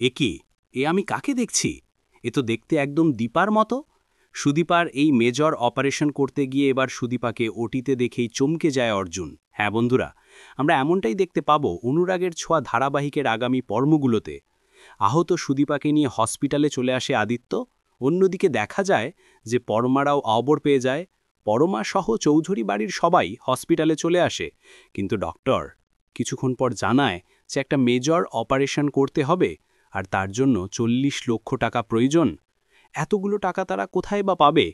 এ কি? আমি কাকে দেখছি? এ তো দেখতে একদম দীপার মতো। সুদীপার এই মেজর অপারেশন করতে গিয়ে এবার সুদীপাকে ওটিতে দেখেই চমকে যায় অর্জুন। হ্যাঁ বন্ধুরা, আমরা এমনটাই দেখতে পাবো অনুরাগের ছোঁয়া ধারাবাহিকের আগামী পর্বগুলোতে। আহত সুদীপাকে নিয়ে হসপিটালে চলে আসে আদিত্য। অন্যদিকে দেখা যায় যে পরমারাও অবর পেয়ে যায়। পরমা সহ চৌধুরী বাড়ির সবাই হসপিটালে চলে আসে, কিন্তু ডক্টর কিছুক্ষণ পর জানায় যে একটা মেজর অপারেশন করতে হবে, আর তার জন্য 40 লক্ষ টাকা প্রয়োজন। এতগুলো টাকা তারা কোথায় বা পাবে?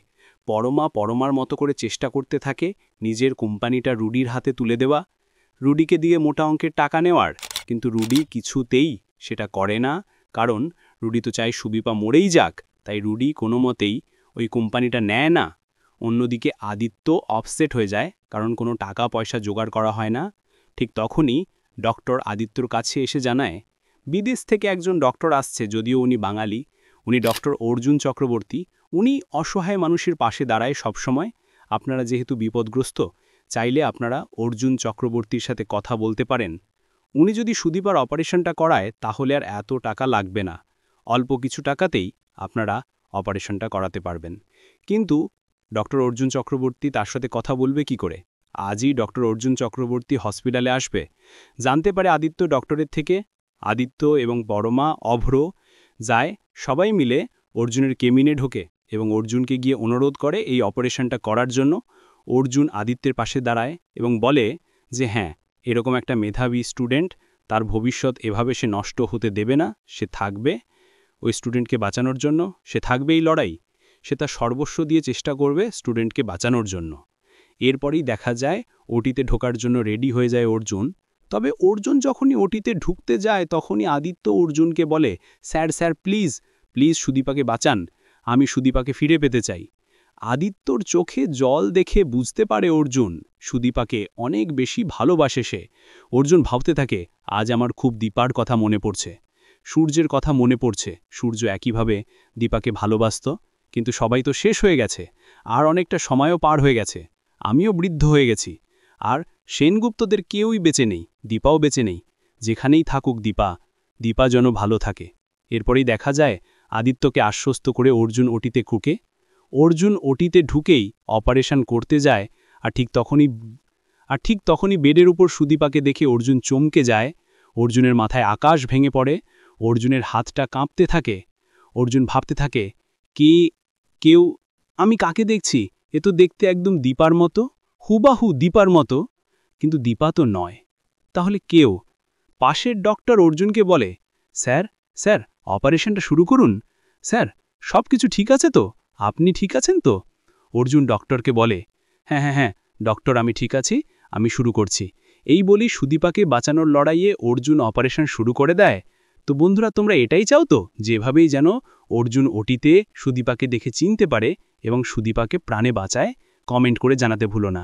পরমার মতো করে চেষ্টা করতে থাকে নিজের কোম্পানিটা রুডির হাতে তুলে দেওয়া, রুডিকে দিয়ে মোটা অঙ্কের টাকা নেওয়ার, কিন্তু রুডি কিছুতেই সেটা করে না। কারণ রুডি তো চায় সুদীপা মরেই যাক, তাই রুডি কোনো মতেই ওই কোম্পানিটা নেয় না। অন্যদিকে আদিত্য অফসেট হয়ে যায়, কারণ কোনো টাকা পয়সা জোগাড় করা হয় না। ঠিক তখনই ডক্টর আদিত্যর কাছে এসে জানায় বিদেশ থেকে একজন ডক্টর আসছে, যদিও উনি বাঙালি। উনি ডক্টর অর্জুন চক্রবর্তী। উনি অসহায় মানুষের পাশে দাঁড়ায় সবসময়। আপনারা যেহেতু বিপদগ্রস্ত, চাইলে আপনারা অর্জুন চক্রবর্তীর সাথে কথা বলতে পারেন। উনি যদি সুদীপার অপারেশনটা করায় তাহলে আর এত টাকা লাগবে না, অল্প কিছু টাকাতেই আপনারা অপারেশনটা করাতে পারবেন। কিন্তু ডক্টর অর্জুন চক্রবর্তী তার সাথে কথা বলবে কি করে? আজই ডক্টর অর্জুন চক্রবর্তী হসপিটালে আসবে। জানতে পারে আদিত্য ডক্টরের থেকে। আদিত্য এবং পরমা, অভ্র যায়, সবাই মিলে অর্জুনের কেবিনে ঢোকে এবং অর্জুনকে গিয়ে অনুরোধ করে এই অপারেশনটা করার জন্য। অর্জুন আদিত্যের পাশে দাঁড়ায় এবং বলে যে হ্যাঁ, এরকম একটা মেধাবী স্টুডেন্ট, তার ভবিষ্যৎ এভাবে সে নষ্ট হতে দেবে না। সে থাকবে ওই স্টুডেন্টকে বাঁচানোর জন্য, সে থাকবে এই লড়াই, সে তার সর্বস্ব দিয়ে চেষ্টা করবে স্টুডেন্টকে বাঁচানোর জন্য। এরপরেই দেখা যায় ওটিতে ঢোকার জন্য রেডি হয়ে যায় অর্জুন। তবে অর্জুন যখনই ওটিতে ঢুকতে যায় তখনই আদিত্য অর্জুনকে বলে, স্যার স্যার প্লিজ প্লিজ সুদীপাকে বাঁচান, আমি সুদীপাকে ফিরে পেতে চাই। আদিত্যর চোখে জল দেখে বুঝতে পারে অর্জুন সুদীপাকে অনেক বেশি ভালোবাসে সে। অর্জুন ভাবতে থাকে, আজ আমার খুব দীপার কথা মনে পড়ছে, সূর্যের কথা মনে পড়ছে। সূর্য একইভাবে দীপাকে ভালোবাসত, কিন্তু সবাই তো শেষ হয়ে গেছে, আর অনেকটা সময়ও পার হয়ে গেছে। আমিও বৃদ্ধ হয়ে গেছি, আর সেনগুপ্তদের কেউই বেঁচে নেই, দীপাও বেঁচে নেই। যেখানেই থাকুক দীপা যেন ভালো থাকে। এরপরেই দেখা যায় আদিত্যকে আশ্বস্ত করে অর্জুন ওটিতে ঢুকে। অর্জুন ওটিতে ঢুকেই অপারেশন করতে যায়, আর ঠিক তখনই বেডের উপর সুদীপাকে দেখে অর্জুন চমকে যায়। অর্জুনের মাথায় আকাশ ভেঙে পড়ে, অর্জুনের হাতটা কাঁপতে থাকে। অর্জুন ভাবতে থাকে, কেউ, আমি কাকে দেখছি? এ তো দেখতে একদম দীপার মতো, হুবাহু দীপার মতো। কিন্তু দীপা তো নয়, তাহলে কেউ? পাশের ডক্টর অর্জুনকে বলে, স্যার স্যার অপারেশনটা শুরু করুন। স্যার সব কিছু ঠিক আছে তো? আপনি ঠিক আছেন তো? অর্জুন ডক্টরকে বলে, হ্যাঁ হ্যাঁ হ্যাঁ ডক্টর, আমি ঠিক আছি, আমি শুরু করছি। এই বলি সুদীপাকে বাঁচানোর লড়াইয়ে অর্জুন অপারেশন শুরু করে দেয়। তো বন্ধুরা, তোমরা এটাই চাও তো, যেভাবেই যেন অর্জুন ওটিতে সুদীপাকে দেখে চিনতে পারে এবং সুদীপাকে প্রাণে বাঁচায়? কমেন্ট করে জানাতে ভুলো না।